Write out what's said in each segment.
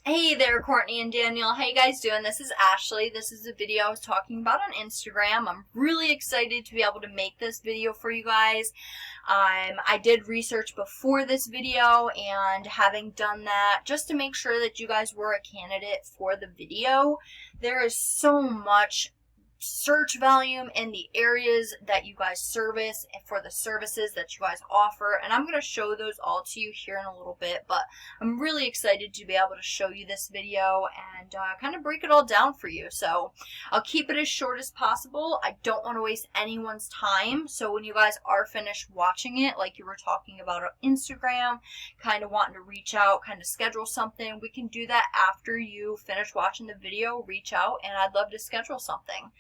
Hey there, Courtney and Daniel. How you guys doing? This is Ashley. This is a video I was talking about on Instagram. I'm really excited to be able to make this video for you guys. I did research before this video, and having done that, just to make sure that you guys were a candidate for the video, there is so much search volume in the areas that you guys service and for the services that you guys offer, and I'm going to show those all to you here in a little bit. But I'm really excited to be able to show you this video and kind of break it all down for you. So I'll keep it as short as possible. I don't want to waste anyone's time, so when you guys are finished watching it, like you were talking about on Instagram, kind of wanting to reach out, kind of schedule something, we can do that after you finish watching the video. Reach out and I'd love to schedule something.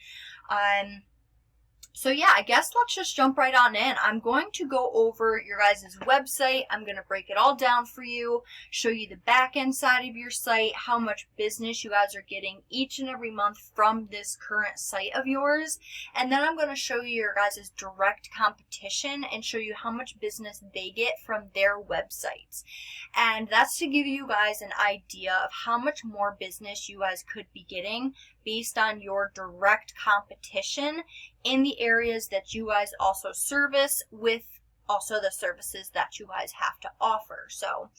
So yeah, I guess let's just jump right on in. I'm going to go over your guys' website. I'm going to break it all down for you, show you the back end side of your site, how much business you guys are getting each and every month from this current site of yours. And then I'm going to show you your guys' direct competition and show you how much business they get from their websites. And that's to give you guys an idea of how much more business you guys could be getting based on your direct competition in the areas that you guys also service, with also the services that you guys have to offer. So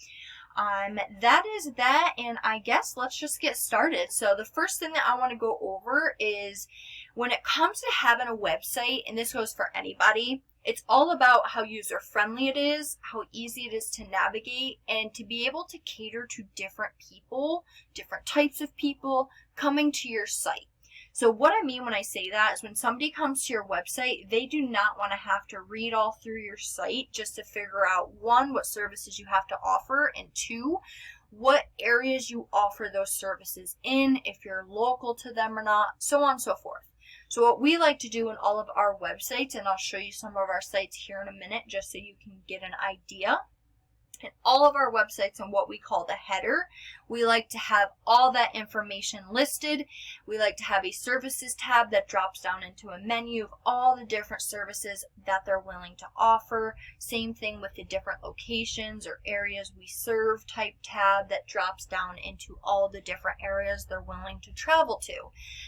that is that, and I guess let's just get started. So the first thing that I want to go over is when it comes to having a website, and this goes for anybody, it's all about how user-friendly it is, how easy it is to navigate, and to be able to cater to different people, different types of people coming to your site. So what I mean when I say that is when somebody comes to your website, they do not want to have to read all through your site just to figure out, one, what services you have to offer, and two, what areas you offer those services in, if you're local to them or not, so on and so forth. So what we like to do in all of our websites, and I'll show you some of our sites here in a minute just so you can get an idea. In all of our websites, and what we call the header, we like to have all that information listed. We like to have a services tab that drops down into a menu of all the different services that they're willing to offer. Same thing with the different locations or areas we serve type tab that drops down into all the different areas they're willing to travel to.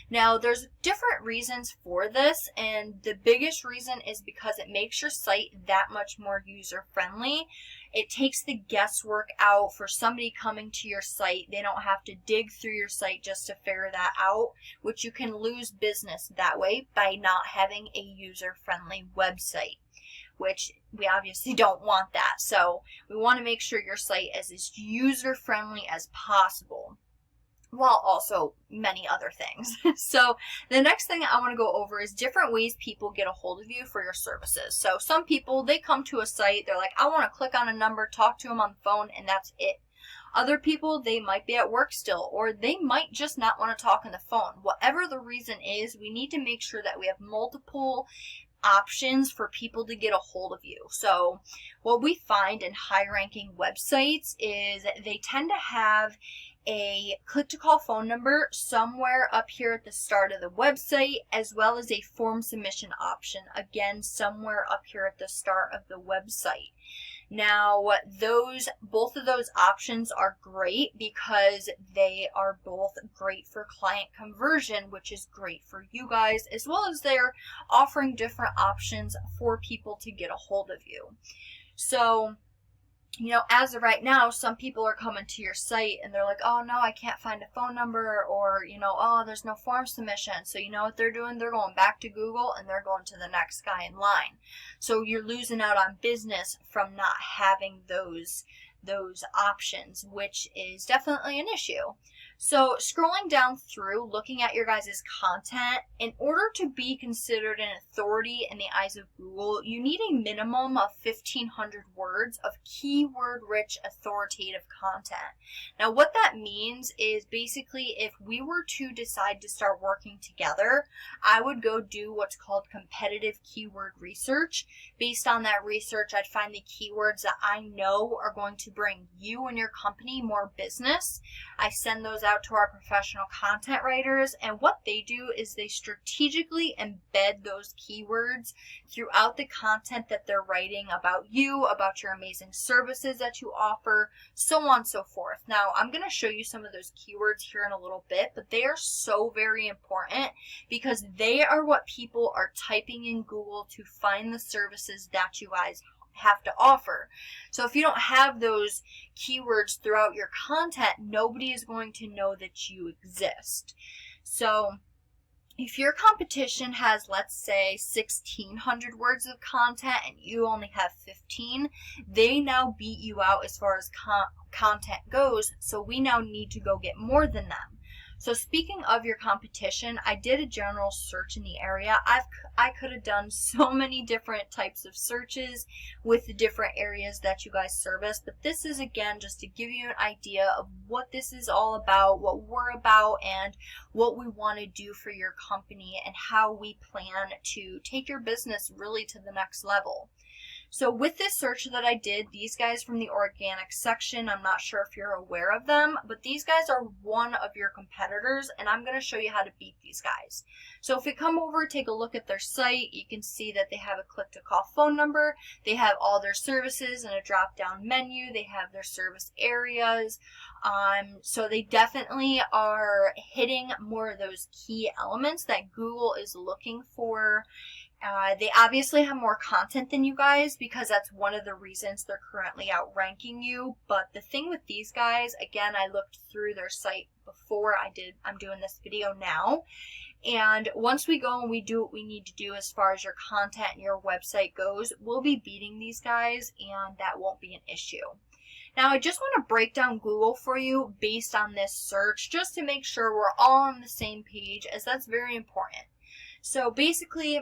Now, there's different reasons for this, and the biggest reason is because it makes your site that much more user-friendly. It takes the guesswork out for somebody coming to your site. They don't have to dig through your site just to figure that out, which you can lose business that way by not having a user-friendly website, which we obviously don't want that. So we want to make sure your site is as user-friendly as possible, while also many other things. So the next thing I want to go over is different ways people get a hold of you for your services. So some people, they come to a site, they're like, I want to click on a number, talk to them on the phone, and that's it. Other people, they might be at work still, or they might just not want to talk on the phone. Whatever the reason is, we need to make sure that we have multiple options for people to get a hold of you. So what we find in high-ranking websites is they tend to have a click-to-call phone number somewhere up here at the start of the website, as well as a form submission option, again, somewhere up here at the start of the website. Now, both of those options are great because they are both great for client conversion, which is great for you guys, as well as they're offering different options for people to get a hold of you. So, you know, as of right now, some people are coming to your site and they're like, oh no, I can't find a phone number, or, you know, oh, there's no form submission. So you know what they're doing? They're going back to Google and they're going to the next guy in line. So you're losing out on business from not having those options, which is definitely an issue. So scrolling down through, looking at your guys' content, in order to be considered an authority in the eyes of Google, you need a minimum of 1,500 words of keyword-rich authoritative content. Now what that means is basically if we were to decide to start working together, I would go do what's called competitive keyword research. Based on that research, I'd find the keywords that I know are going to bring you and your company more business. I send those out to our professional content writers, and what they do is they strategically embed those keywords throughout the content that they're writing about you, about your amazing services that you offer, so on and so forth. Now, I'm going to show you some of those keywords here in a little bit, but they are so very important because they are what people are typing in Google to find the services that you guys have to offer. So if you don't have those keywords throughout your content, nobody is going to know that you exist. So if your competition has, let's say, 1,600 words of content and you only have 15, they now beat you out as far as content goes, so we now need to go get more than them. So speaking of your competition, I did a general search in the area. I could have done so many different types of searches with the different areas that you guys service, but this is again just to give you an idea of what this is all about, what we're about, and what we want to do for your company and how we plan to take your business really to the next level. So with this search that I did, these guys from the organic section, I'm not sure if you're aware of them, but these guys are one of your competitors, and I'm going to show you how to beat these guys. So if we come over, take a look at their site, you can see that they have a click to call phone number, they have all their services in a drop down menu, they have their service areas, so they definitely are hitting more of those key elements that Google is looking for. They obviously have more content than you guys because that's one of the reasons they're currently outranking you. But the thing with these guys, again, I looked through their site before I'm doing this video now. And once we go and we do what we need to do as far as your content and your website goes, we'll be beating these guys and that won't be an issue. Now, I just want to break down Google for you based on this search just to make sure we're all on the same page, as that's very important. So basically,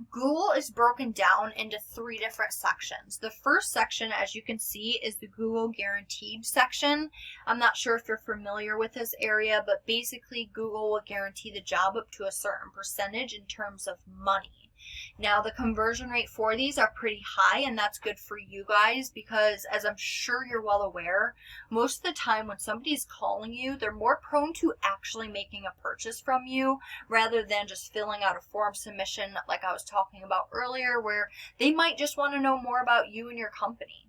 Google is broken down into 3 different sections. The first section, as you can see, is the Google Guaranteed section. I'm not sure if you're familiar with this area, but basically Google will guarantee the job up to a certain percentage in terms of money. Now, the conversion rate for these are pretty high, and that's good for you guys because, as I'm sure you're well aware, most of the time when somebody's calling you, they're more prone to actually making a purchase from you rather than just filling out a form submission like I was talking about earlier, where they might just want to know more about you and your company.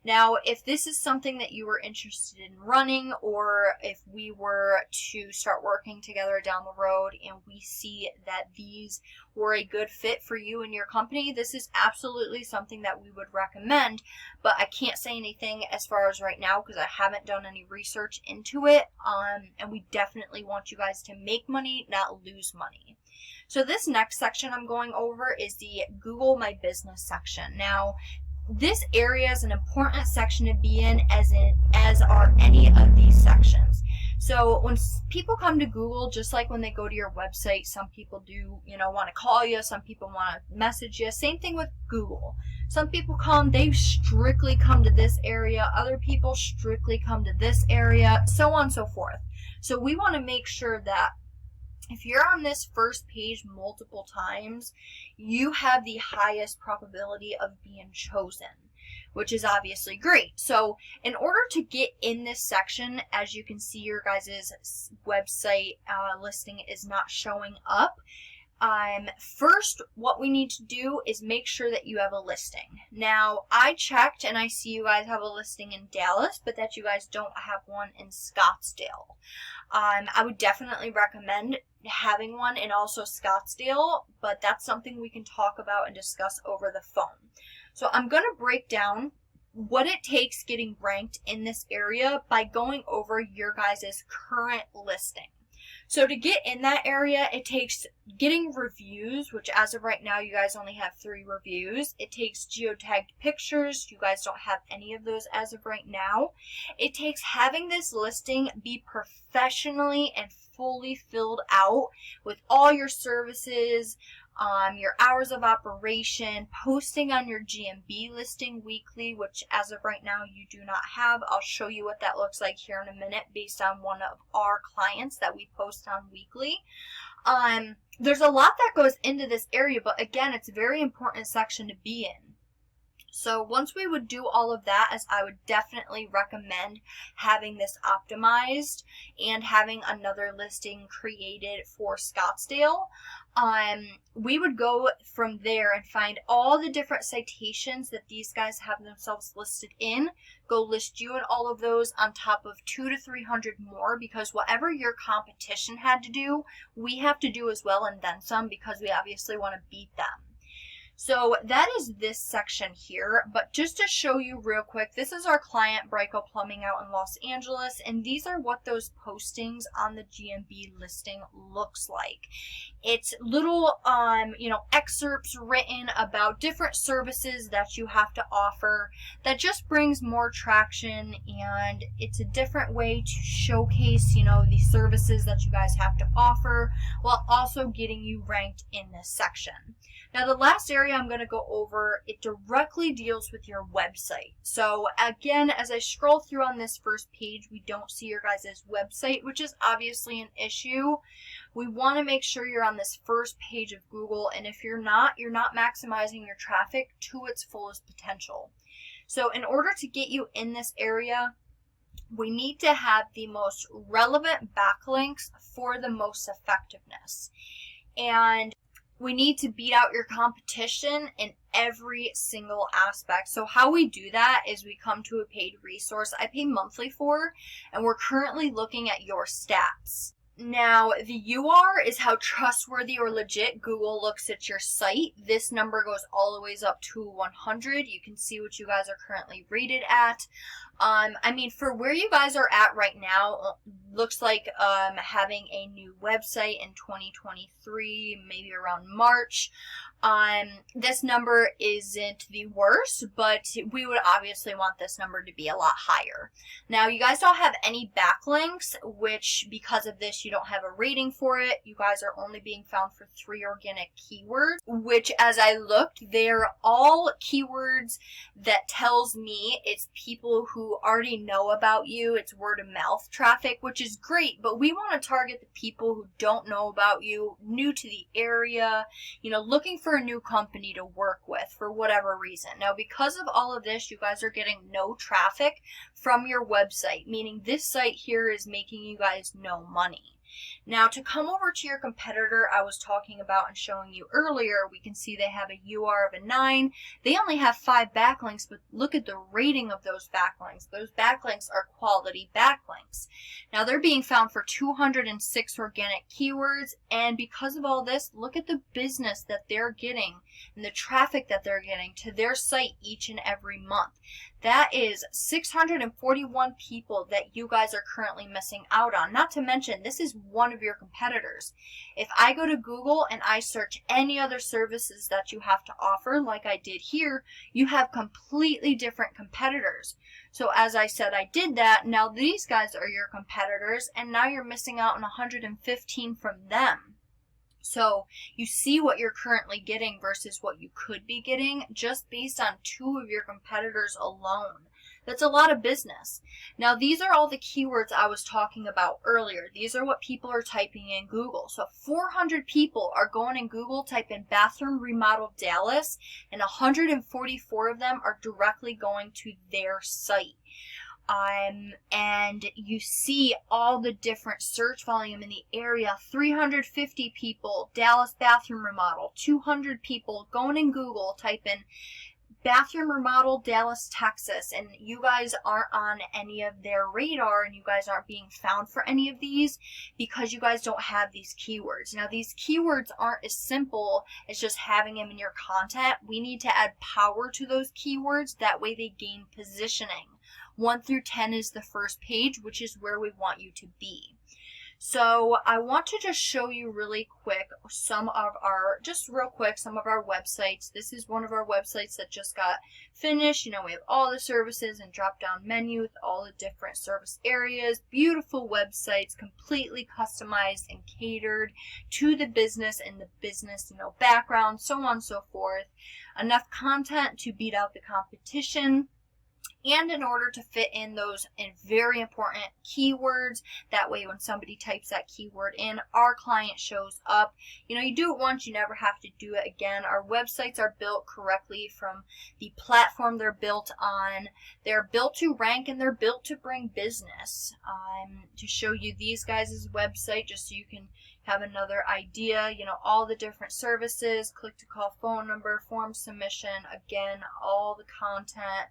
Now, if this is something that you were interested in running, or if we were to start working together down the road and we see that these were a good fit for you and your company, this is absolutely something that we would recommend, but I can't say anything as far as right now because I haven't done any research into it, and we definitely want you guys to make money, not lose money. So this next section I'm going over is the Google My Business section. Now, this area is an important section to be in, as are any of these sections. So when people come to Google, just like when they go to your website, some people do, want to call you, some people want to message you. Same thing with Google. Some people they strictly come to this area. Other people strictly come to this area, so on and so forth. So we want to make sure that if you're on this first page multiple times, you have the highest probability of being chosen, which is obviously great. So in order to get in this section, as you can see, your guys' website listing is not showing up. First, what we need to do is make sure that you have a listing. Now, I checked and I see you guys have a listing in Dallas, but that you guys don't have one in Scottsdale. I would definitely recommend having one in also Scottsdale, but that's something we can talk about and discuss over the phone. So I'm going to break down what it takes getting ranked in this area by going over your guys' current listing. So to get in that area, it takes getting reviews, which as of right now, you guys only have 3 reviews. It takes geotagged pictures. You guys don't have any of those as of right now. It takes having this listing be professionally and fully filled out with all your services, your hours of operation, posting on your GMB listing weekly, which as of right now you do not have. I'll show you what that looks like here in a minute based on one of our clients that we post on weekly. There's a lot that goes into this area, but again, it's a very important section to be in. So once we would do all of that, as I would definitely recommend having this optimized and having another listing created for Scottsdale, we would go from there and find all the different citations that these guys have themselves listed in, go list you in all of those on top of 200 to 300 more, because whatever your competition had to do, we have to do as well and then some, because we obviously want to beat them. So that is this section here, but just to show you real quick, this is our client Brico Plumbing out in Los Angeles, and these are what those postings on the GMB listing looks like. It's little, excerpts written about different services that you have to offer that just brings more traction, and it's a different way to showcase, the services that you guys have to offer while also getting you ranked in this section. Now, the last area I'm going to go over, it directly deals with your website. So again, as I scroll through on this first page, we don't see your guys' website, which is obviously an issue. We want to make sure you're on this first page of Google, and if you're not maximizing your traffic to its fullest potential. So in order to get you in this area, we need to have the most relevant backlinks for the most effectiveness. And we need to beat out your competition in every single aspect. So how we do that is we come to a paid resource I pay monthly for, and we're currently looking at your stats. Now, the UR is how trustworthy or legit Google looks at your site. This number goes all the way up to 100. You can see what you guys are currently rated at. For where you guys are at right now, looks like having a new website in 2023, maybe around March. This number isn't the worst, but we would obviously want this number to be a lot higher. Now, you guys don't have any backlinks, which because of this, you don't have a rating for it. You guys are only being found for 3 organic keywords, which as I looked, they're all keywords that tells me it's people who already know about you. It's word of mouth traffic, which is great, but we want to target the people who don't know about you, new to the area, looking for a new company to work with for whatever reason. Now, because of all of this, you guys are getting no traffic from your website, meaning this site here is making you guys no money. Now, to come over to your competitor I was talking about and showing you earlier, we can see they have a UR of a 9. They only have 5 backlinks, but look at the rating of those backlinks. Those backlinks are quality backlinks. Now, they're being found for 206 organic keywords, and because of all this, look at the business that they're getting and the traffic that they're getting to their site each and every month. That is 641 people that you guys are currently missing out on. Not to mention, this is one of your competitors. If I go to Google and I search any other services that you have to offer, like I did here, you have completely different competitors. So as I said, I did that. Now these guys are your competitors, and now you're missing out on 115 from them. So you see what you're currently getting versus what you could be getting just based on 2 of your competitors alone. That's a lot of business. Now, these are all the keywords I was talking about earlier. These are what people are typing in Google. So 400 people are going in Google, type in bathroom remodel Dallas, and 144 of them are directly going to their site. And you see all the different search volume in the area. 350 people, Dallas bathroom remodel. 200 people going in Google, type in bathroom remodel Dallas, Texas, and you guys aren't on any of their radar, and you guys aren't being found for any of these because you guys don't have these keywords. Now, these keywords aren't as simple as just having them in your content. We need to add power to those keywords. That way they gain positioning. 1 through 10 is the first page, which is where we want you to be. So I want to just show you really quick some of our websites. This is one of our websites that just got finished. We have all the services and drop down menu with all the different service areas. Beautiful websites, completely customized and catered to the business and the business, background, so on and so forth. Enough content to beat out the competition. and in order to fit in those very important keywords. That way when somebody types that keyword in, our client shows up. You know, you do it once, you never have to do it again. Our websites are built correctly from the platform they're built on. They're built to rank and they're built to bring business. To show you these guys' website, just so you can have another idea, you know, all the different services, click to call phone number, form submission, again, all the content,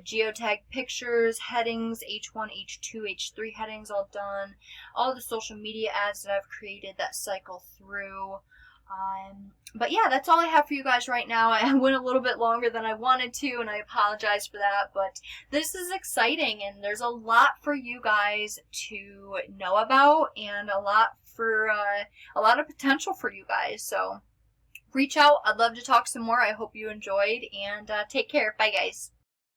geotag pictures, headings, H1, H2, H3 headings all done, all the social media ads that I've created that cycle through. But yeah, that's all I have for you guys right now. I went a little bit longer than I wanted to, and I apologize for that, but this is exciting, and there's a lot for you guys to know about, and a lot of potential for you guys. So reach out. I'd love to talk some more. I hope you enjoyed, and take care. Bye, guys.